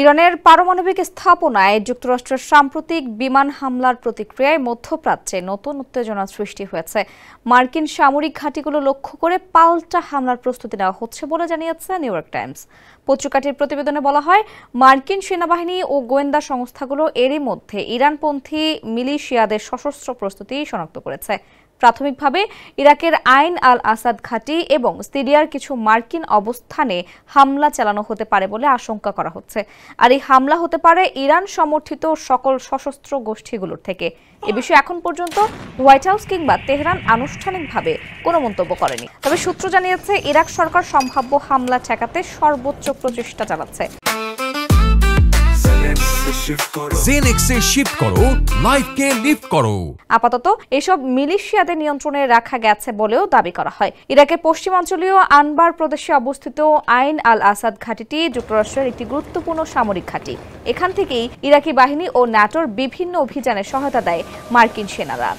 ইরানের পারমাণবিক স্থাপনায় যুক্তরাষ্ট্রের সাম্প্রতিক বিমান হামলার প্রতিক্রিয়ায় মধ্যপ্রাচ্যে নতুন উত্তেজনা সৃষ্টি হয়েছে। মার্কিন সামরিক ঘাঁটিগুলো লক্ষ্য করে পাল্টা হামলার প্রস্তুতি নেওয়া হচ্ছে বলে জানিয়েছে নিউ ইয়র্ক টাইমস। পত্রিকাটির প্রতিবেদনে বলা হয়, মার্কিন সেনাবাহিনী ও গোয়েন্দা সংস্থাগুলো এরই মধ্যে ইরানপন্থী মিলিশিয়াদের সশস্ত্র প্রস্তুতি শনাক্ত করেছে। প্রাথমিকভাবে ইরাকের আইন আল আসাদ ঘাঁটি এবং সিরিয়ার কিছু মার্কিন অবস্থানে হামলা চালানো হতে পারে বলে আশঙ্কা করা হচ্ছে। আর এই হামলা হতে পারে ইরান সমর্থিত সকল সশস্ত্র গোষ্ঠীগুলোর থেকে। এ বিষয়ে এখন পর্যন্ত হোয়াইট হাউস কিংবা তেহরান আনুষ্ঠানিকভাবে কোনো মন্তব্য করেনি। তবে সূত্র জানিয়েছে, ইরাক সরকার সম্ভাব্য হামলা ঠেকাতে সর্বোচ্চ প্রচেষ্টা চালাচ্ছে। জেনেক্সে শিফট করো, লাইফকে লিফট করো। আপাতত এসব মিলিশিয়াদের নিয়ন্ত্রণে রাখা গেছে বলেও দাবি করা হয়। ইরাকের পশ্চিমাঞ্চলীয় আনবার প্রদেশে অবস্থিত আইন আল আসাদ ঘাঁটিটি যুক্তরাষ্ট্রের একটি গুরুত্বপূর্ণ সামরিক ঘাঁটি। এখান থেকেই ইরাকি বাহিনী ও ন্যাটোর বিভিন্ন অভিযানে সহায়তা দেয় মার্কিন সেনারা।